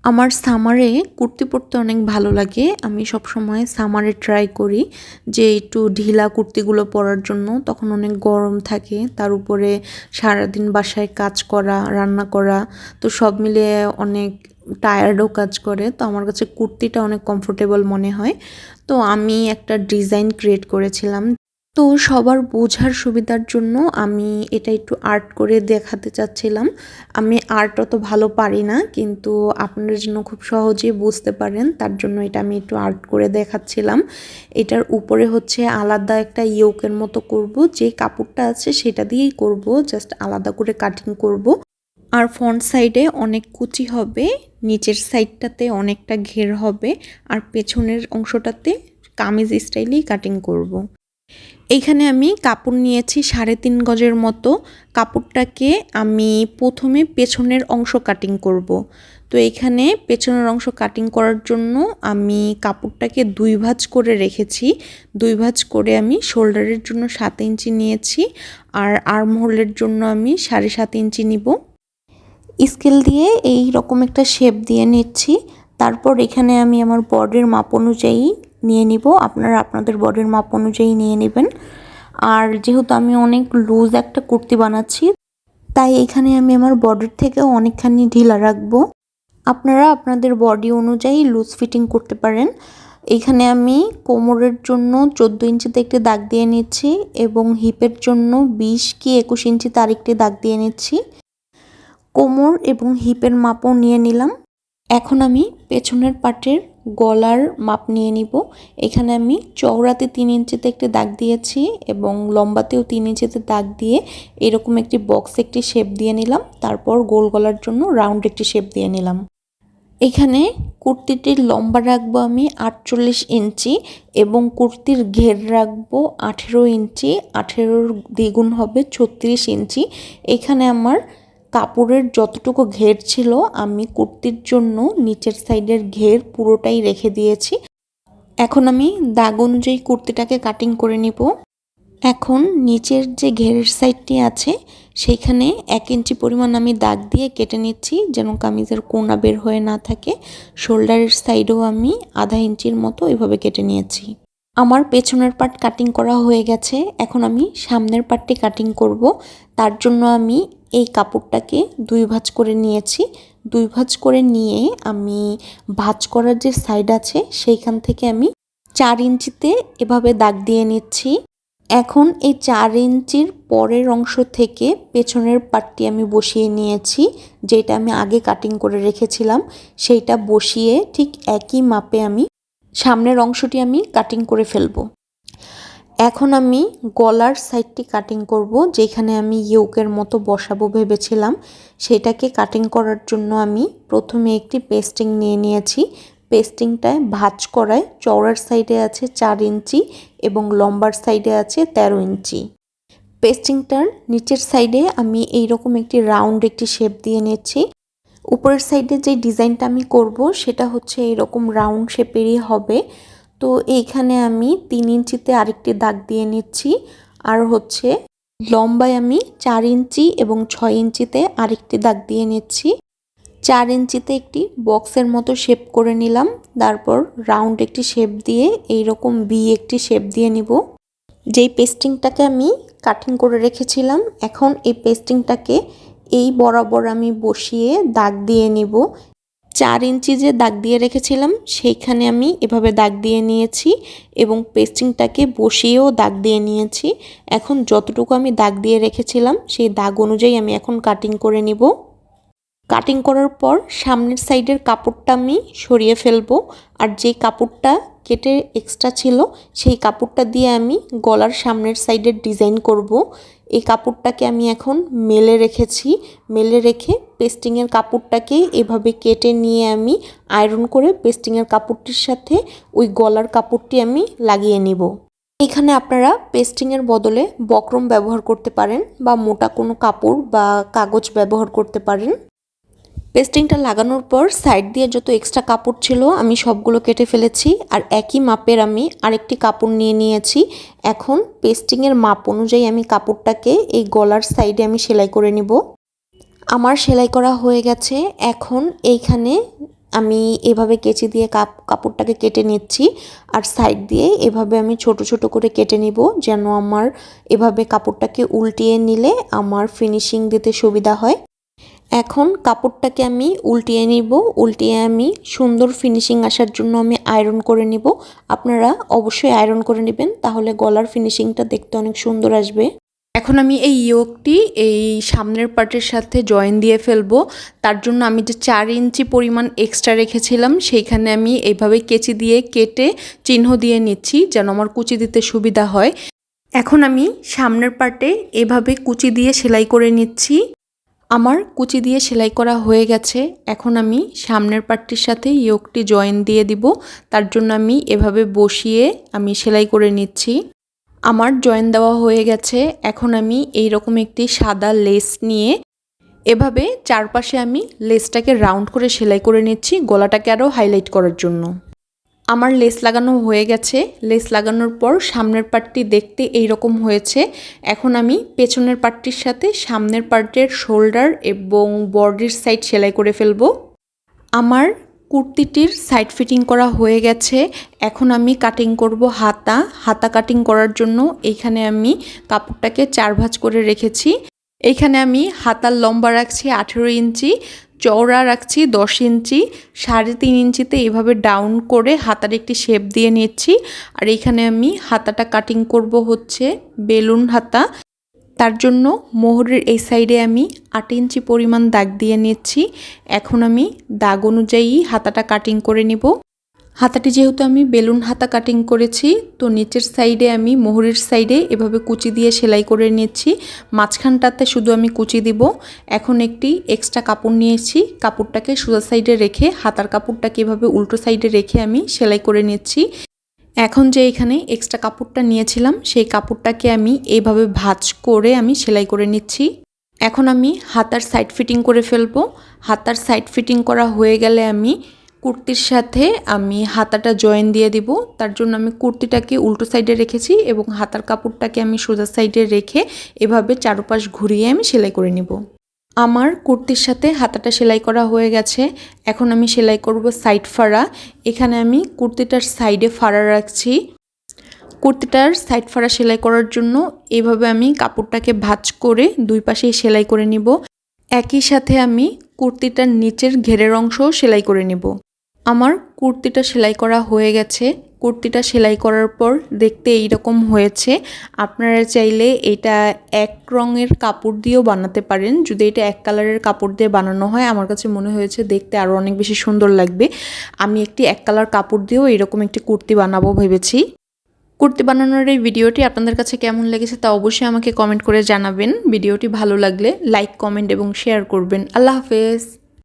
আমার সামারে কুর্তি পরতে অনেক ভালো লাগে। আমি সবসময় সামারে ট্রাই করি যে একটু ঢিলা কুর্তিগুলো পরার জন্য। তখন অনেক গরম থাকে, তার উপরে সারাদিন বাসায় কাজ করা, রান্না করা, তো সব মিলিয়ে অনেক টায়ার্ডও কাজ করে। তো আমার কাছে কুর্তিটা অনেক কমফোর্টেবল মনে হয়। তো আমি একটা ডিজাইন ক্রিয়েট করেছিলাম। তো সবার বোঝার সুবিধার জন্য আমি এটা একটু আর্ট করে দেখাতে চাচ্ছিলাম। আমি আর্ট অত ভালো পারি না, কিন্তু আপনারা যেন খুব সহজেই বুঝতে পারেন তার জন্য এটা আমি একটু আর্ট করে দেখাচ্ছিলাম। এটার উপরে হচ্ছে আলাদা একটা ইয়োকের মতো করব, যে কাপড়টা আছে সেটা দিয়েই করব, জাস্ট আলাদা করে কাটিং করব। আর ফ্রন্ট সাইডে অনেক কুচি হবে, নিচের সাইডটাতে অনেকটা ঘের হবে, আর পেছনের অংশটাতে কামিজ স্টাইলেই কাটিং করব। এইখানে আমি কাপড় নিয়েছি 3.5 গজের মতো। কাপড়টাকে আমি প্রথমে পেছনের অংশ কাটিং করব। তো এইখানে পেছনের অংশ কাটিং করার জন্য আমি কাপড়টাকে 2 ভাঁজ করে রেখেছি। 2 ভাঁজ করে আমি শোল্ডারের জন্য 7 ইঞ্চি নিয়েছি, আর আর্ম হোলের জন্য আমি 7.5 ইঞ্চি নিব। স্কেল দিয়ে এই রকম একটা শেপ দিয়ে নিচ্ছি। তারপর এখানে আমি আমার বডির মাপ অনুযায়ী নিয়ে নিব। আপনারা আপনাদের বডির মাপ অনুযায়ী নিয়ে নেবেন। আর যেহেতু আমি অনেক লুজ একটা কুর্তি বানাচ্ছি, তাই এখানে আমি আমার বডির থেকে অনেকখানি ঢিলা রাখবো। আপনারা আপনাদের বডি অনুযায়ী লুজ ফিটিং করতে পারেন। এখানে আমি কোমরের জন্য 14 ইঞ্চিতে একটি দাগ দিয়ে নিচ্ছি, এবং হিপের জন্য 20 কি 21 ইঞ্চিতে আরেকটি দাগ দিয়ে নিচ্ছি। কোমর এবং হিপের মাপও নিয়ে নিলাম। এখন আমি পেছনের পার্টের গলার মাপ নিয়ে নিব। এখানে আমি চওড়াতে 3 ইঞ্চিতে একটি দাগ দিয়েছি, এবং লম্বাতেও 3 ইঞ্চিতে দাগ দিয়ে এরকম একটি বক্স একটি শেপ দিয়ে নিলাম। তারপর গোল গলার জন্য রাউন্ড একটি শেপ দিয়ে নিলাম। এখানে কুর্তিটির লম্বা রাখবো আমি 48 ইঞ্চি, এবং কুর্তির ঘের রাখবো 18 ইঞ্চি। 18-র দ্বিগুণ হবে 36 ইঞ্চি। এখানে আমার কাপড়ের যতটুকু ঘের ছিল আমি কুর্তির জন্য নিচের সাইডের ঘের পুরোটাই রেখে দিয়েছি। এখন আমি দাগ অনুযায়ী কুর্তিটাকে কাটিং করে নিব। এখন নিচের যে ঘেরের সাইডটি আছে সেইখানে 1 ইঞ্চি পরিমাণ আমি দাগ দিয়ে কেটে নিচ্ছি, যেন কামিজের কোনা বের হয়ে না থাকে। শোল্ডারের সাইডেও আমি আধা ইঞ্চির মতো এভাবে কেটে নিয়েছি। আমার পেছনের পার্ট কাটিং করা হয়ে গেছে। এখন আমি সামনের পার্টটি কাটিং করব। তার জন্য আমি এই কাপড়টাকে 2 ভাঁজ করে নিয়েছি। 2 ভাঁজ করে নিয়ে আমি ভাঁজ করার যে সাইড আছে সেইখান থেকে আমি 4 ইঞ্চিতে এভাবে দাগ দিয়ে নিচ্ছি। এখন এই 4 ইঞ্চির পরের অংশ থেকে পেছনের পার্টটি আমি বসিয়ে নিয়েছি, যেটা আমি আগে কাটিং করে রেখেছিলাম। সেইটা বসিয়ে ঠিক একই মাপে আমি সামনের অংশটি আমি কাটিং করে ফেলবো। এখন আমি গলার সাইডটি কাটিং করব, যেখানে আমি ইয়োকের মতো বসাবো ভেবেছিলাম। সেটাকে কাটিং করার জন্য আমি প্রথমে একটি পেস্টিং নিয়ে নিয়েছি। পেস্টিংটায় ভাঁজ করায় চওড়ার সাইডে আছে 4 ইঞ্চি এবং লম্বার সাইডে আছে 13 ইঞ্চি। পেস্টিংটার নিচের সাইডে আমি এইরকম একটি রাউন্ড একটি শেপ দিয়ে নিচ্ছি। উপরের সাইডে যে ডিজাইনটা আমি করব সেটা হচ্ছে এরকম রাউন্ড শেপেরই হবে। তো এইখানে আমি 3 ইঞ্চিতে আরেকটি দাগ দিয়ে নিচ্ছি, আর হচ্ছে লম্বায় আমি 4 ইঞ্চি এবং 6 ইঞ্চিতে আরেকটি দাগ দিয়ে নিচ্ছি। 4 ইঞ্চিতে একটি বক্সের মতো শেপ করে নিলাম। তারপর রাউন্ড একটি শেপ দিয়ে এইরকম ভি একটি শেপ দিয়ে নিব। যেই পেস্টিংটাকে আমি কাটিং করে রেখেছিলাম, এখন এই পেস্টিংটাকে এই বরাবর আমি বসিয়ে দাগ দিয়ে নিব। 4 ইঞ্চি যে দাগ দিয়ে রেখেছিলাম সেইখানে আমি এভাবে দাগ দিয়ে নিয়েছি, এবং পেস্টিংটাকে বসিয়েও দাগ দিয়ে নিয়েছি। এখন যতটুকু আমি দাগ দিয়ে রেখেছিলাম সেই দাগ অনুযায়ী আমি এখন কাটিং করে নিব। কাটিং করার পর সামনের সাইডের কাপড়টা আমি সরিয়ে ফেলবো, আর যে কাপড়টা কেটে এক্সট্রা ছিল সেই কাপড়টা দিয়ে আমি গলার সামনের সাইডের ডিজাইন করব। এই কাপড়টাকে আমি এখন মেলে রেখেছি। মেলে রেখে পেস্টিংয়ের কাপড়টাকে এভাবে কেটে নিয়ে আমি আয়রন করে পেস্টিংয়ের কাপড়টির সাথে ওই গলার কাপড়টি আমি লাগিয়ে নিব। এখানে আপনারা পেস্টিংয়ের বদলে বক্রম ব্যবহার করতে পারেন, বা মোটা কোনো কাপড় বা কাগজ ব্যবহার করতে পারেন। পেস্টিংটা লাগানোর পর সাইড দিয়ে যত এক্সট্রা কাপড় ছিল আমি সবগুলো কেটে ফেলেছি, আর একই মাপের আমি আরেকটি কাপড় নিয়ে নিয়েছি। এখন পেস্টিংয়ের মাপ অনুযায়ী আমি কাপড়টাকে এই গলার সাইডে আমি সেলাই করে নিব। আমার সেলাই করা হয়ে গেছে। এখন এইখানে আমি এভাবে কেচি দিয়ে কাপড়টাকে কেটে নিচ্ছি আর সাইড দিয়ে এভাবে আমি ছোট ছোট করে কেটে নিব যেন আমার এভাবে কাপড়টাকে উল্টিয়ে নিলে আমার ফিনিশিং দিতে সুবিধা হয়। এখন কাপড়টাকে আমি উল্টিয়ে নিব, উল্টিয়ে আমি সুন্দর ফিনিশিং আসার জন্য আমি আয়রন করে নিব। আপনারা অবশ্যই আয়রন করে নেবেন, তাহলে গলার ফিনিশিংটা দেখতে অনেক সুন্দর আসবে। এখন আমি এই ইয়োগটি এই সামনের পার্টের সাথে জয়েন দিয়ে ফেলবো। তার জন্য আমি যে 4 ইঞ্চি পরিমাণ এক্সট্রা রেখেছিলাম সেইখানে আমি এইভাবে কেচি দিয়ে কেটে চিহ্ন দিয়ে নিচ্ছি যেন আমার কুচি দিতে সুবিধা হয়। এখন আমি সামনের পার্টে এভাবে কুচি দিয়ে সেলাই করে নিচ্ছি। আমার কুচি দিয়ে সেলাই করা হয়ে গেছে। এখন আমি সামনের পার্টটির সাথে ইয়োগটি জয়েন দিয়ে দিব। তার জন্য আমি এভাবে বসিয়ে আমি সেলাই করে নিচ্ছি। আমার জয়েন দেওয়া হয়ে গেছে। এখন আমি এই রকম একটি সাদা লেস নিয়ে এভাবে চারপাশে আমি লেসটাকে রাউন্ড করে সেলাই করে নিচ্ছি গলাটাকে আরও হাইলাইট করার জন্য। আমার লেস লাগানো হয়ে গেছে। লেস লাগানোর পর সামনের পার্টটি দেখতে এই রকম হয়েছে। এখন আমি পেছনের পার্টটির সাথে সামনের পার্টের শোল্ডার এবং বডির সাইড সেলাই করে ফেলবো। আমার কুর্তিটির সাইড ফিটিং করা হয়ে গেছে। এখন আমি কাটিং করব হাতা কাটিং করার জন্য এইখানে আমি কাপড়টাকে 4 ভাঁজ করে রেখেছি। এইখানে আমি হাতার লম্বা রাখছি 18 ইঞ্চি, চওড়া রাখছি 10 ইঞ্চি, 3.5 ইঞ্চিতে এইভাবে ডাউন করে হাতার একটি শেপ দিয়ে নিচ্ছি। আর এইখানে আমি হাতাটা কাটিং করব হচ্ছে বেলুন হাতা। তার জন্য মোহরের এই সাইডে আমি 8 ইঞ্চি পরিমাণ দাগ দিয়ে নিচ্ছি। এখন আমি দাগ অনুযায়ী হাতাটা কাটিং করে নিব। হাতাটি যেহেতু আমি বেলুন হাতা কাটিং করেছি, তো নিচের সাইডে আমি মোহরের সাইডে এভাবে কুচি দিয়ে সেলাই করে নিচ্ছি। মাঝখানটাতে শুধু আমি কুচি দিব। এখন একটি এক্সট্রা কাপড় নিয়েছি, কাপড়টাকে সোজা সাইডে রেখে হাতার কাপড়টাকে এভাবে উল্টো সাইডে রেখে আমি সেলাই করে নিচ্ছি। এখন যে এখানে এক্সট্রা কাপড়টা নিয়েছিলাম সেই কাপড়টাকে আমি এইভাবে ভাঁজ করে আমি সেলাই করে নিচ্ছি। এখন আমি হাতার সাইড ফিটিং করে ফেলবো। হাতার সাইড ফিটিং করা হয়ে গেলে আমি কুর্তির সাথে আমি হাতাটা জয়েন দিয়ে দিব। তার জন্য আমি কুর্তিটাকে উল্টো সাইডে রেখেছি এবং হাতার কাপড়টাকে আমি সোজা সাইডে রেখে এভাবে চারপাশ ঘুরিয়ে আমি সেলাই করে নিব। আমার কুর্তির সাথে হাতাটা সেলাই করা হয়ে গেছে। এখন আমি সেলাই করব সাইড ফাড়া। এখানে আমি কুর্তিটার সাইডে ফাড়া রাখছি। কুর্তিটার সাইড ফাড়া সেলাই করার জন্য এইভাবে আমি কাপড়টাকে ভাঁজ করে দুই পাশেই সেলাই করে নিব। একই সাথে আমি কুর্তিটার নিচের ঘেরের অংশও সেলাই করে নেব। আমার কুর্তিটা সেলাই করা হয়ে গেছে। কুর্তিটা সেলাই করার পর দেখতে এইরকম হয়েছে। আপনারা চাইলে এটা এক রঙের কাপড় দিয়েও বানাতে পারেন। যদি এটা এক কালারের কাপড় দিয়ে বানানো হয় আমার কাছে মনে হয়েছে দেখতে আরও অনেক বেশি সুন্দর লাগবে। আমি একটি এক কালার কাপড় দিয়েও এরকম একটি কুর্তি বানাবো ভেবেছি। কুর্তি বানানোর এই ভিডিওটি আপনাদের কাছে কেমন লেগেছে তা অবশ্যই আমাকে কমেন্ট করে জানাবেন। ভিডিওটি ভালো লাগলে লাইক, কমেন্ট এবং শেয়ার করবেন। আল্লাহ হাফেজ।